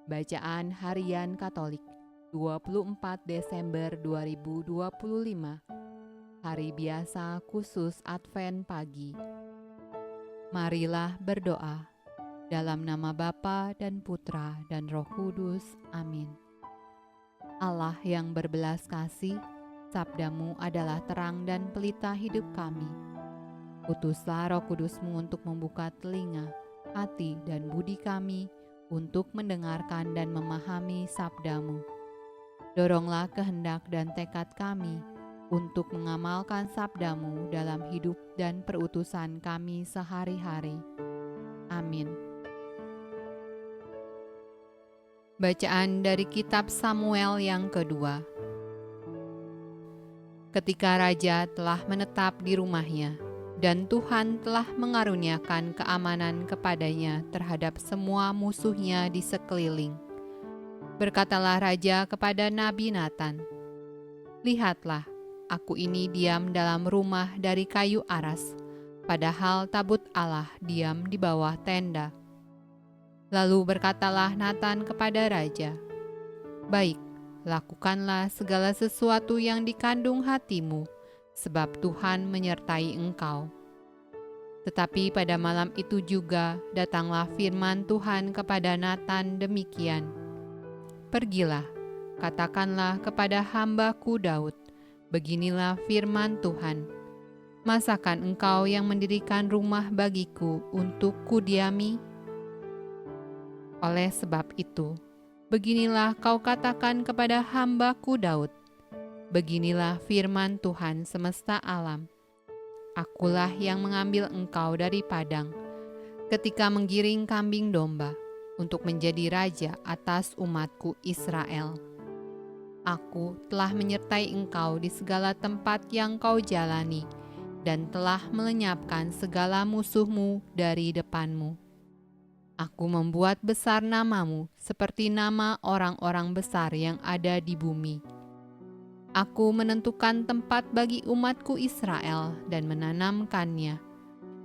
Bacaan Harian Katolik 24 Desember 2025. Hari biasa khusus Advent pagi. Marilah berdoa. Dalam nama Bapa dan Putra dan Roh Kudus. Amin. Allah yang berbelas kasih, sabdamu adalah terang dan pelita hidup kami. Utuslah Roh Kudusmu untuk membuka telinga, hati dan budi kami untuk mendengarkan dan memahami sabdamu. Doronglah kehendak dan tekad kami untuk mengamalkan sabdamu dalam hidup dan perutusan kami sehari-hari. Amin. Bacaan dari kitab Samuel yang kedua. Ketika raja telah menetap di rumahnya, dan Tuhan telah mengaruniakan keamanan kepadanya terhadap semua musuhnya di sekeliling. Berkatalah raja kepada Nabi Natan, "Lihatlah, aku ini diam dalam rumah dari kayu aras, padahal tabut Allah diam di bawah tenda." Lalu berkatalah Natan kepada raja, "Baik, lakukanlah segala sesuatu yang dikandung hatimu, sebab Tuhan menyertai engkau." Tetapi pada malam itu juga datanglah firman Tuhan kepada Natan demikian, "Pergilah, katakanlah kepada hamba-Ku Daud, beginilah firman Tuhan, masakan engkau yang mendirikan rumah bagiku untuk kudiami? Oleh sebab itu, beginilah kau katakan kepada hamba-Ku Daud, beginilah firman Tuhan semesta alam, Akulah yang mengambil engkau dari padang, ketika menggiring kambing domba, untuk menjadi raja atas umatku Israel. Aku telah menyertai engkau di segala tempat yang kau jalani, dan telah melenyapkan segala musuhmu dari depanmu. Aku membuat besar namamu seperti nama orang-orang besar yang ada di bumi. Aku menentukan tempat bagi umatku Israel dan menanamkannya,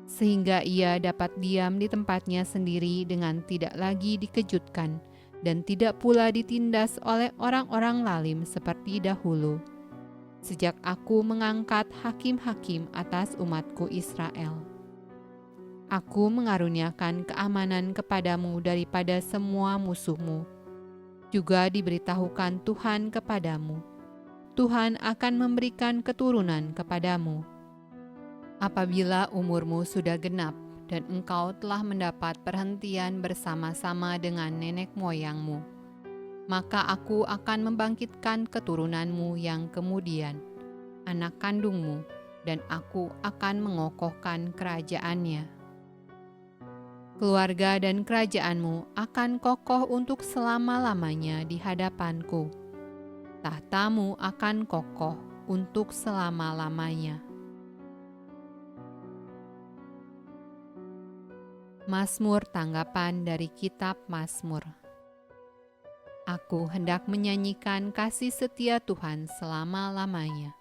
sehingga ia dapat diam di tempatnya sendiri dengan tidak lagi dikejutkan dan tidak pula ditindas oleh orang-orang lalim seperti dahulu, sejak aku mengangkat hakim-hakim atas umatku Israel. Aku mengaruniakan keamanan kepadamu daripada semua musuhmu. Juga diberitahukan Tuhan kepadamu, Tuhan akan memberikan keturunan kepadamu. Apabila umurmu sudah genap dan engkau telah mendapat perhentian bersama-sama dengan nenek moyangmu, maka aku akan membangkitkan keturunanmu yang kemudian, anak kandungmu, dan aku akan mengokohkan kerajaannya. Keluarga dan kerajaanmu akan kokoh untuk selama-lamanya di hadapanku. Tahtamu akan kokoh untuk selama-lamanya. Mazmur tanggapan dari kitab Mazmur. Aku hendak menyanyikan kasih setia Tuhan selama-lamanya,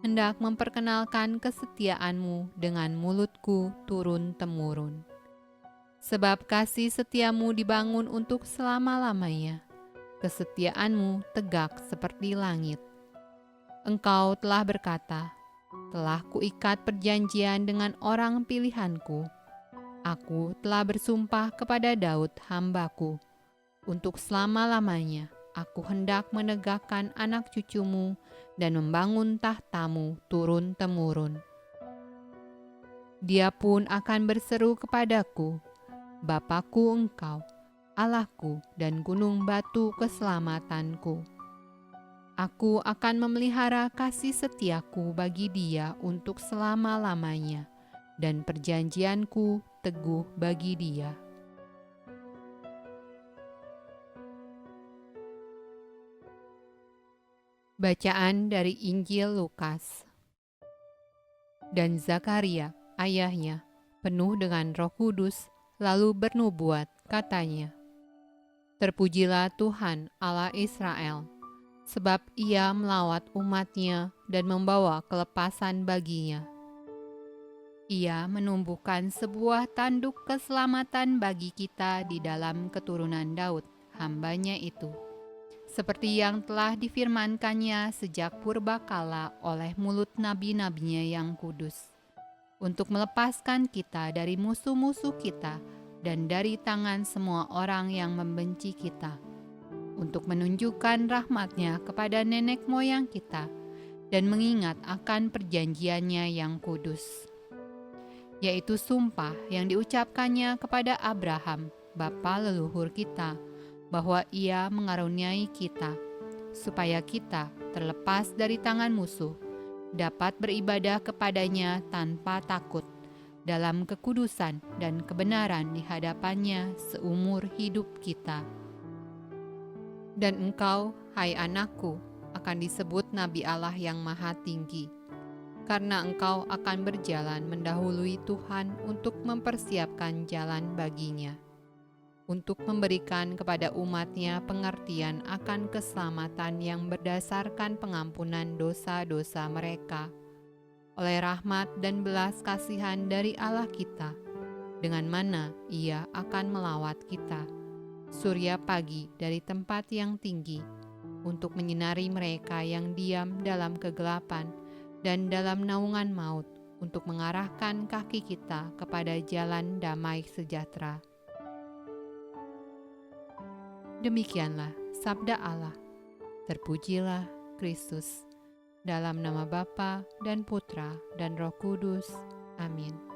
hendak memperkenalkan kesetiaanmu dengan mulutku turun-temurun. Sebab kasih setiamu dibangun untuk selama-lamanya, kesetiaanmu tegak seperti langit. Engkau telah berkata, telah kuikat perjanjian dengan orang pilihanku. Aku telah bersumpah kepada Daud hambaku, untuk selama-lamanya aku hendak menegakkan anak cucumu dan membangun tahtamu turun-temurun. Dia pun akan berseru kepadaku, Bapakku engkau, Allahku dan gunung batu keselamatanku. Aku akan memelihara kasih setiaku bagi dia untuk selama-lamanya, dan perjanjianku teguh bagi dia. Bacaan dari Injil Lukas. Dan Zakaria, ayahnya, penuh dengan Roh Kudus, lalu bernubuat, katanya, "Terpujilah Tuhan Allah Israel, sebab ia melawat umatnya dan membawa kelepasan baginya. Ia menumbuhkan sebuah tanduk keselamatan bagi kita di dalam keturunan Daud, hamba-Nya itu, seperti yang telah difirmankannya sejak purbakala oleh mulut nabi-nabinya yang kudus, untuk melepaskan kita dari musuh-musuh kita dan dari tangan semua orang yang membenci kita, untuk menunjukkan rahmat-Nya kepada nenek moyang kita dan mengingat akan perjanjiannya yang kudus, yaitu sumpah yang diucapkannya kepada Abraham, bapa leluhur kita, bahwa Ia mengaruniai kita, supaya kita, terlepas dari tangan musuh, dapat beribadah kepadanya tanpa takut, dalam kekudusan dan kebenaran di hadapannya seumur hidup kita. Dan engkau, hai anakku, akan disebut Nabi Allah yang Maha Tinggi, karena engkau akan berjalan mendahului Tuhan untuk mempersiapkan jalan baginya, untuk memberikan kepada umat-Nya pengertian akan keselamatan yang berdasarkan pengampunan dosa-dosa mereka, oleh rahmat dan belas kasihan dari Allah kita, dengan mana Ia akan melawat kita, surya pagi dari tempat yang tinggi, untuk menyinari mereka yang diam dalam kegelapan dan dalam naungan maut, untuk mengarahkan kaki kita kepada jalan damai sejahtera. Demikianlah sabda Allah. Terpujilah Kristus. Dalam nama Bapa dan Putra dan Roh Kudus. Amin.